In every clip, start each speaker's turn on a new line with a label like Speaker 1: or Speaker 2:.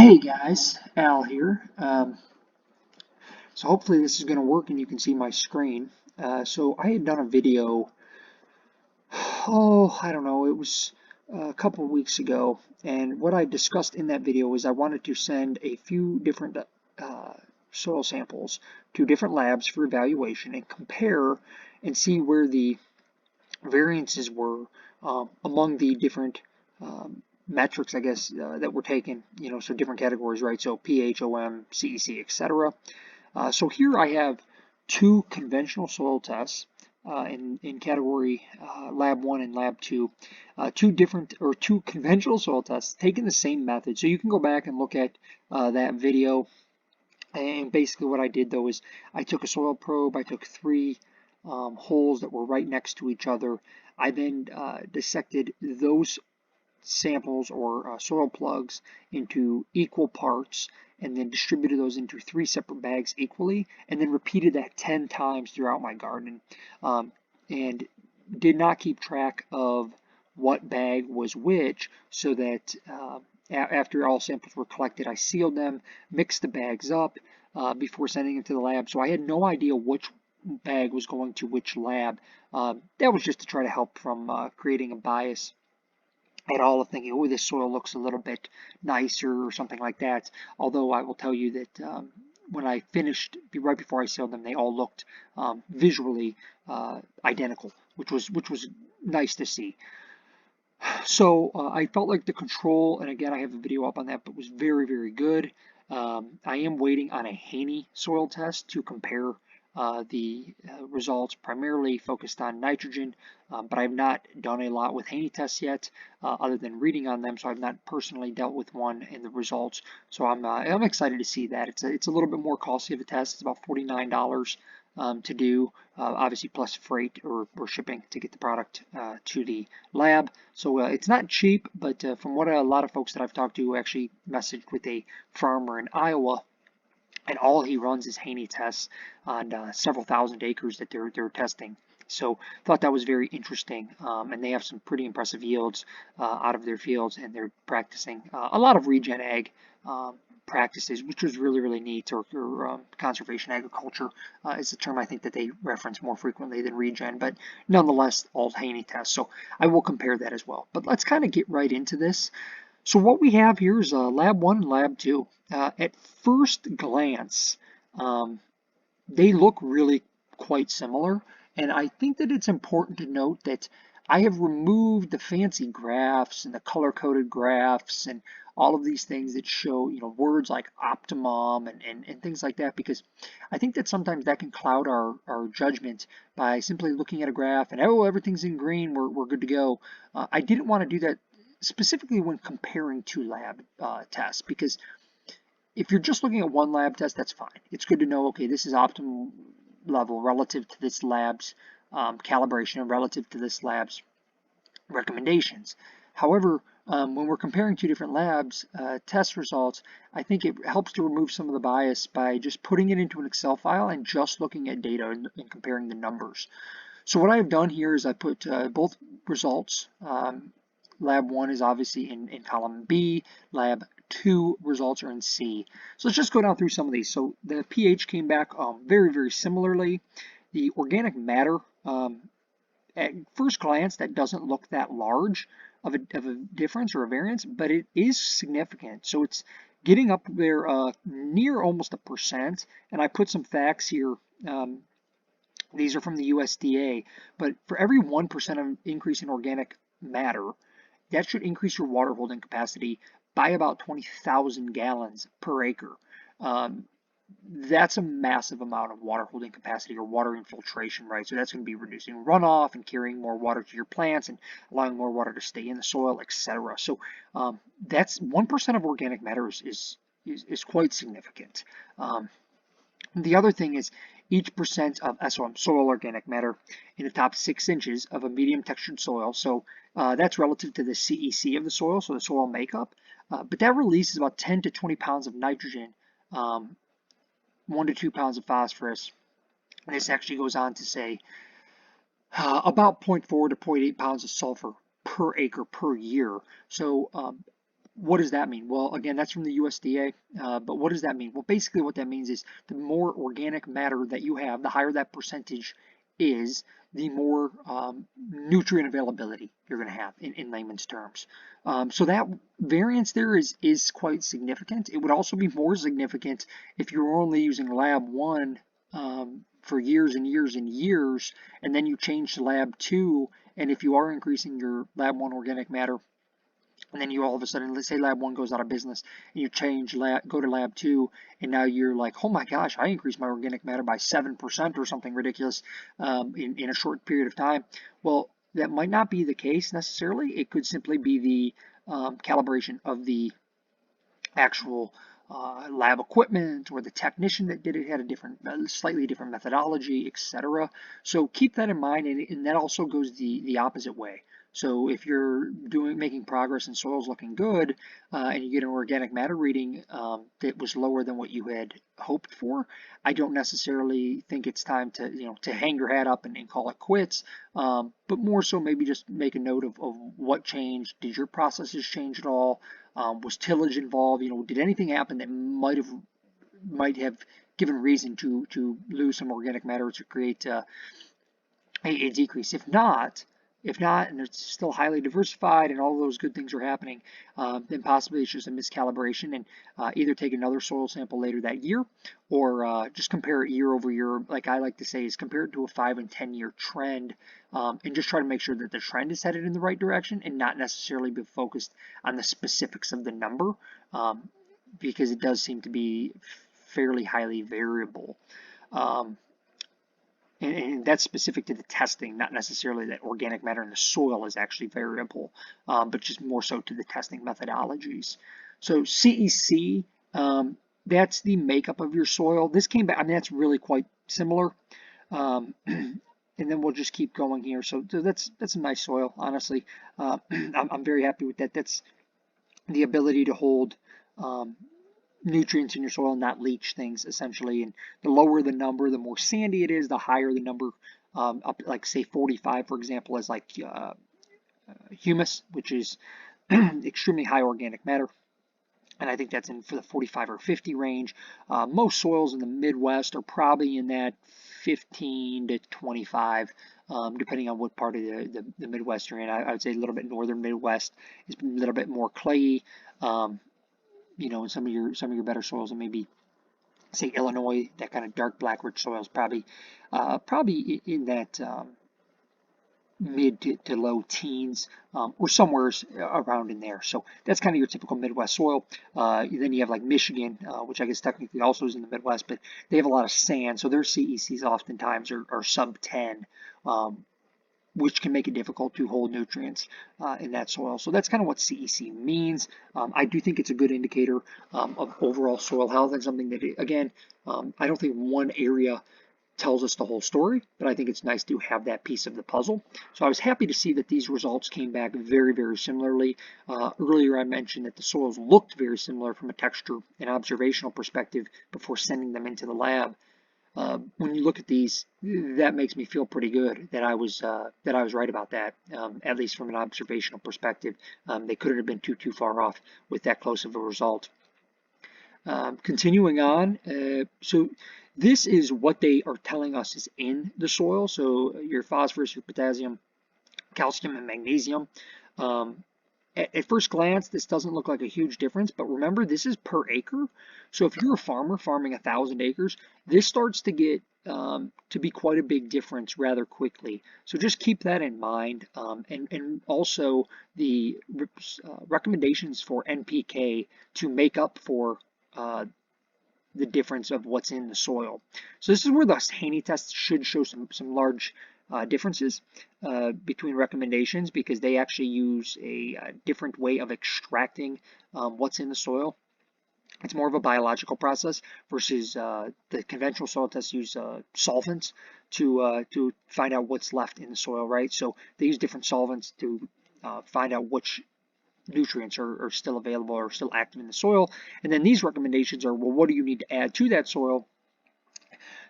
Speaker 1: Hey guys, Al here. So hopefully this is going to work and you can see my screen. So I had done a video, I don't know, it was a couple of weeks ago, and what I discussed in that video was I wanted to send a few different uh, soil samples to different labs for evaluation and compare and see where the variances were among the different metrics, I guess, that were taken, so different categories, right? So pH, OM, CEC, etc. So here I have two conventional soil tests in category Lab 1 and Lab 2, two conventional soil tests taking the same method. So you can go back and look at that video. And basically what I did though is I took a soil probe, I took three holes that were right next to each other. I then dissected those samples or soil plugs into equal parts and then distributed those into three separate bags equally and then repeated that 10 times throughout my garden and did not keep track of what bag was which so that after all samples were collected I sealed them, mixed the bags up before sending them to the lab, so I had no idea which bag was going to which lab. That was just to try to help from creating a bias at all of thinking, oh, this soil looks a little bit nicer or something like that. Although I will tell you that when I finished, right before I sealed them, they all looked visually identical, which was nice to see. So I felt like the control, and again, I have a video up on that, but was very, very good. I am waiting on a Haney soil test to compare the results, primarily focused on nitrogen, but I've not done a lot with Haney tests yet, other than reading on them. So I've not personally dealt with one in the results. So I'm excited to see that. It's a little bit more costly of a test. It's about $49 to do, obviously plus freight or shipping to get the product to the lab. So it's not cheap, but from what a lot of folks that I've talked to actually messaged with a farmer in Iowa, and all he runs is Haney tests on several thousand acres that they're testing. So thought that was very interesting, and they have some pretty impressive yields out of their fields, and they're practicing a lot of regen ag practices, which was really, really neat, or conservation agriculture is the term I think that they reference more frequently than regen, but nonetheless, all Haney tests. So I will compare that as well. But let's kind of get right into this. So what we have here is Lab 1 and Lab 2. At first glance, they look really quite similar, and I think that it's important to note that I have removed the fancy graphs and the color-coded graphs and all of these things that show, words like optimum and things like that, because I think that sometimes that can cloud our judgment by simply looking at a graph and, oh, everything's in green, we're good to go. I didn't want to do that specifically when comparing two lab tests, because if you're just looking at one lab test, that's fine. It's good to know, okay, this is optimal level relative to this lab's calibration and relative to this lab's recommendations. However, when we're comparing two different labs test results, I think it helps to remove some of the bias by just putting it into an Excel file and just looking at data and comparing the numbers. So what I've done here is I put both results. Lab 1 is obviously in column B. Lab 2 results are in C. So let's just go down through some of these. So the pH came back very, very similarly. The organic matter, at first glance, that doesn't look that large of a difference or a variance, but it is significant. So it's getting up there near almost 1%. And I put some facts here. These are from the USDA, but for every 1% increase in organic matter, that should increase your water holding capacity by about 20,000 gallons per acre. That's a massive amount of water holding capacity or water infiltration, right? So that's going to be reducing runoff and carrying more water to your plants and allowing more water to stay in the soil, etc. So that's 1% of organic matter is quite significant. The other thing is each percent of SOM, soil organic matter, in the top 6 inches of a medium textured soil. So that's relative to the CEC of the soil, so the soil makeup. But that releases about 10 to 20 pounds of nitrogen, 1 to 2 pounds of phosphorus. And this actually goes on to say about 0.4 to 0.8 pounds of sulfur per acre per year. So what does that mean? Well, again, that's from the USDA, but what does that mean? Well, basically what that means is the more organic matter that you have, the higher that percentage is, the more nutrient availability you're going to have in layman's terms. So that variance there is quite significant. It would also be more significant if you were only using Lab 1 for years and years and years, and then you change to Lab 2, and if you are increasing your Lab 1 organic matter, and then you all of a sudden, let's say Lab 1 goes out of business, and you change, go to Lab 2, and now you're like, oh my gosh, I increased my organic matter by 7% or something ridiculous in a short period of time. Well, that might not be the case necessarily. It could simply be the calibration of the actual lab equipment, or the technician that did it had a different, slightly different methodology, etc. So keep that in mind, and that also goes the opposite way. So if you're making progress and soil's looking good, and you get an organic matter reading that was lower than what you had hoped for, I don't necessarily think it's time to to hang your hat up and call it quits. But more so maybe just make a note of what changed. Did your processes change at all? Was tillage involved? Did anything happen that might have given reason to lose some organic matter to create a decrease? If not, and it's still highly diversified and all those good things are happening, then possibly it's just a miscalibration, and either take another soil sample later that year, or just compare it year over year. Like I like to say, is compare it to a 5 and 10 year trend, and just try to make sure that the trend is headed in the right direction, and not necessarily be focused on the specifics of the number, because it does seem to be fairly highly variable. And that's specific to the testing, not necessarily that organic matter in the soil is actually variable, but just more so to the testing methodologies. So CEC, that's the makeup of your soil. This came back, I mean, that's really quite similar. And then we'll just keep going here. So that's a nice soil, honestly. I'm very happy with that. That's the ability to hold nutrients in your soil and not leach things, essentially. And the lower the number, the more sandy it is, the higher the number, up like say 45, for example, is like humus, which is extremely high organic matter. And I think that's in for the 45 or 50 range. Most soils in the Midwest are probably in that 15 to 25, depending on what part of the Midwest you're in. I would say a little bit northern Midwest is a little bit more clayey. In some of your better soils, and maybe say Illinois, that kind of dark black rich soils, probably in that mid to low teens, or somewhere around in there. So that's kind of your typical Midwest soil. Then you have like Michigan, which I guess technically also is in the Midwest, but they have a lot of sand, so their CECs oftentimes are sub 10. Which can make it difficult to hold nutrients in that soil. So that's kind of what CEC means. I do think it's a good indicator of overall soil health, and something that, again, I don't think one area tells us the whole story, but I think it's nice to have that piece of the puzzle. So I was happy to see that these results came back very, very similarly. Earlier I mentioned that the soils looked very similar from a texture and observational perspective before sending them into the lab. When you look at these, that makes me feel pretty good that I was right about that, at least from an observational perspective. They couldn't have been too far off with that close of a result. Continuing on, so this is what they are telling us is in the soil. So your phosphorus, your potassium, calcium, and magnesium. At first glance, this doesn't look like a huge difference, but remember, this is per acre. So if you're a farmer farming 1,000 acres, this starts to get to be quite a big difference rather quickly. So just keep that in mind. And also the recommendations for NPK to make up for the difference of what's in the soil. So this is where the Haney test should show some large differences between recommendations, because they actually use a different way of extracting what's in the soil. It's more of a biological process versus the conventional soil tests use solvents to find out what's left in the soil, right? So they use different solvents to find out which nutrients are still available or still active in the soil. And then these recommendations are, well, what do you need to add to that soil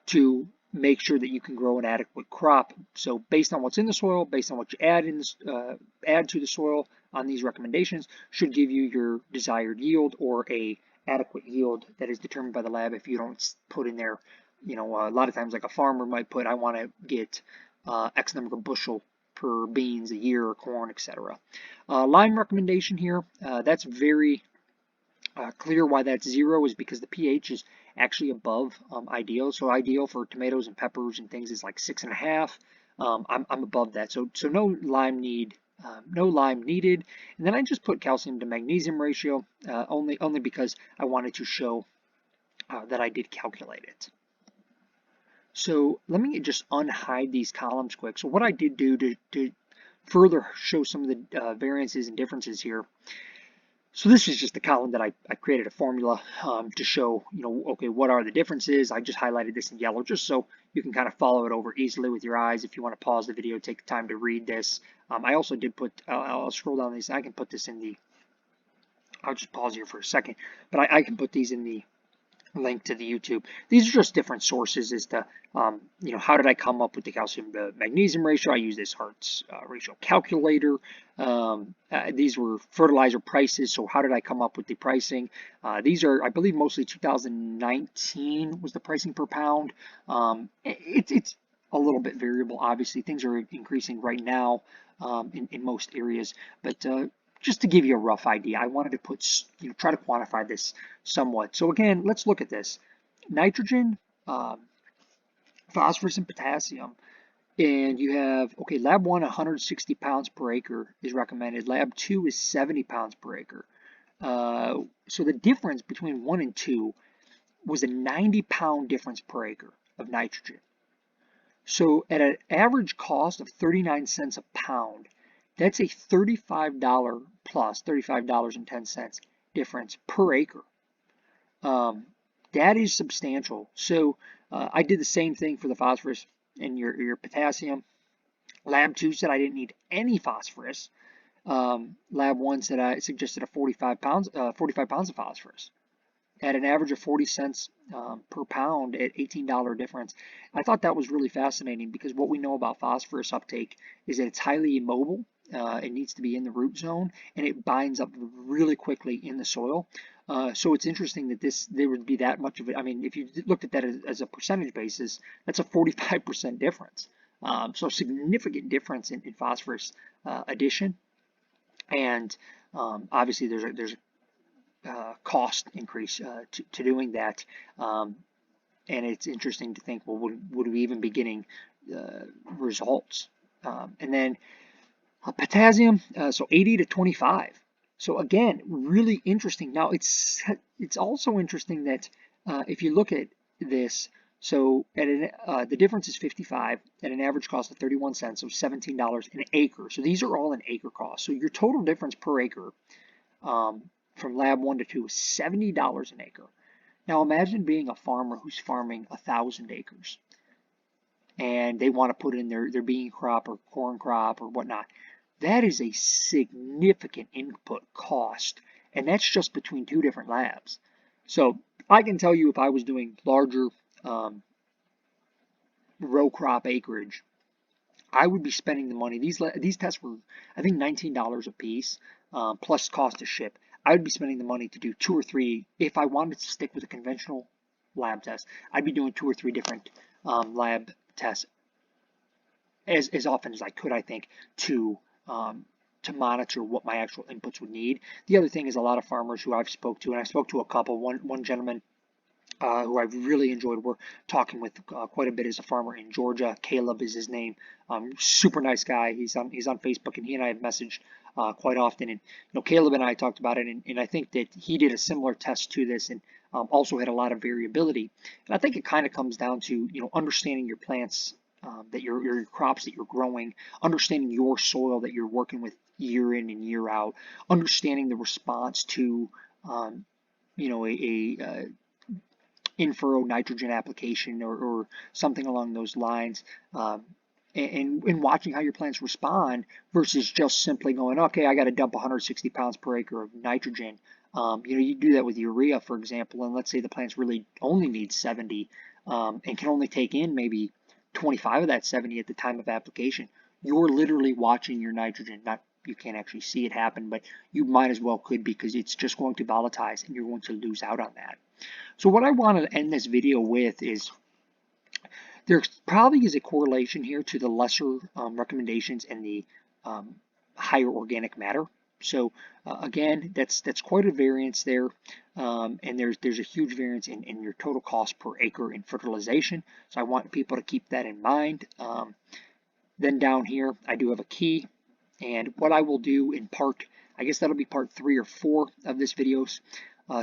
Speaker 1: to make sure that you can grow an adequate crop? So based on what's in the soil, based on what you add to the soil, on these recommendations should give you your desired yield or a adequate yield that is determined by the lab. If you don't put in there, you know, a lot of times like a farmer might put, I want to get X number of bushel per beans a year or corn, etc. Lime recommendation here, that's very clear why that's 0 is because the pH is actually above ideal. So ideal for tomatoes and peppers and things is like 6.5. I'm above that, so no lime needed. And then I just put calcium to magnesium ratio only because I wanted to show that I did calculate it. So let me just unhide these columns quick. So what I did do to further show some of the variances and differences here. So this is just the column that I created a formula to show, you know, okay, what are the differences? I just highlighted this in yellow just so you can kind of follow it over easily with your eyes. If you want to pause the video, take the time to read this. I also did put, I'll scroll down these. I can put this in the, I'll just pause here for a second, but I can put these in the link to the YouTube. These are just different sources as to, you know, how did I come up with the calcium to magnesium ratio? I use this Hart's ratio calculator. These were fertilizer prices, so how did I come up with the pricing? These are, I believe, mostly 2019 was the pricing per pound. It's a little bit variable, obviously. Things are increasing right now in most areas, but just to give you a rough idea, I wanted to put, you know, try to quantify this somewhat. So again, let's look at this. Nitrogen, phosphorus, and potassium. And you have, okay, lab 1, 160 pounds per acre is recommended. Lab 2 is 70 pounds per acre. So the difference between 1 and 2 was a 90-pound difference per acre of nitrogen. So at an average cost of 39 cents a pound, that's a $35 plus $35.10 difference per acre. That is substantial. So I did the same thing for the phosphorus and your potassium. Lab 2 said I didn't need any phosphorus. Lab 1 said I suggested a 45 pounds of phosphorus at an average of 40 cents per pound at $18 difference. I thought that was really fascinating because what we know about phosphorus uptake is that it's highly immobile. It needs to be in the root zone, and it binds up really quickly in the soil. So it's interesting that there would be that much of it. I mean, if you looked at that as a percentage basis, that's a 45% difference. So significant difference in phosphorus addition, and obviously there's a cost increase to doing that. And it's interesting to think, well, would we even be getting results? And then potassium, so 80 to 25. So again, really interesting. Now it's also interesting that if you look at this, so at the difference is 55 at an average cost of 31 cents, so $17 an acre. So these are all an acre cost. So your total difference per acre from lab 1 to 2 is $70 an acre. Now imagine being a farmer who's farming 1,000 acres and they want to put in their bean crop or corn crop or whatnot. That is a significant input cost, and that's just between 2 different labs. So I can tell you if I was doing larger row crop acreage, I would be spending the money. These tests were, I think, $19 a piece, plus cost to ship. I would be spending the money to do 2 or 3. If I wanted to stick with a conventional lab test, I'd be doing 2 or 3 different lab tests as often as I could, I think, to monitor what my actual inputs would need. The other thing is a lot of farmers who I've spoke to, and I spoke to a couple. One gentleman who I've really enjoyed talking with quite a bit is a farmer in Georgia. Caleb is his name. Super nice guy. He's on Facebook, and he and I have messaged quite often. And you know, Caleb and I talked about it, and I think that he did a similar test to this, and also had a lot of variability. And I think it kind of comes down to, you know, understanding your plants, that your crops that you're growing, understanding your soil that you're working with year in and year out, understanding the response to, you know, a in-furrow nitrogen application or something along those lines, and watching how your plants respond versus just simply going, okay, I got to dump 160 pounds per acre of nitrogen. You know, you do that with urea, for example, and let's say the plants really only need 70 and can only take in maybe 25 of that 70 at the time of application. You're literally watching your nitrogen, not you can't actually see it happen, but you might as well could, because it's just going to volatilize and you're going to lose out on that. So what I want to end this video with is there probably is a correlation here to the lesser recommendations and the higher organic matter. So again, that's quite a variance there, and there's a huge variance in your total cost per acre in fertilization. So I want people to keep that in mind. Then down here, I do have a key, and what I will do in part, I guess that'll be part 3 or 4 of this video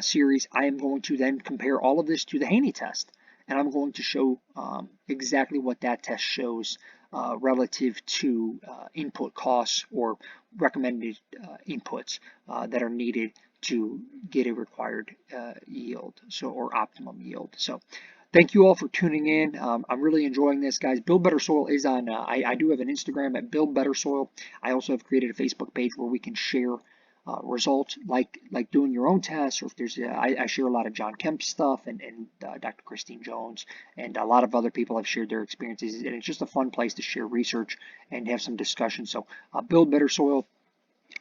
Speaker 1: series. I am going to then compare all of this to the Haney test, and I'm going to show exactly what that test shows relative to input costs or recommended inputs that are needed to get a required yield, or optimum yield. So thank you all for tuning in. I'm really enjoying this, guys. Build Better Soil is on, I do have an Instagram at Build Better Soil. I also have created a Facebook page where we can share results, like doing your own tests, or if there's, I share a lot of John Kemp's stuff, and Dr. Christine Jones, and a lot of other people have shared their experiences, and it's just a fun place to share research and have some discussion. So Build Better Soil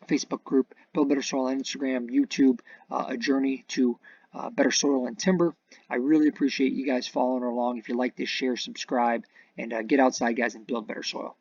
Speaker 1: Facebook group, Build Better Soil on Instagram, YouTube, A Journey to Better Soil and Timber. I really appreciate you guys following along. If you like this, share, subscribe, and get outside, guys, and build better soil.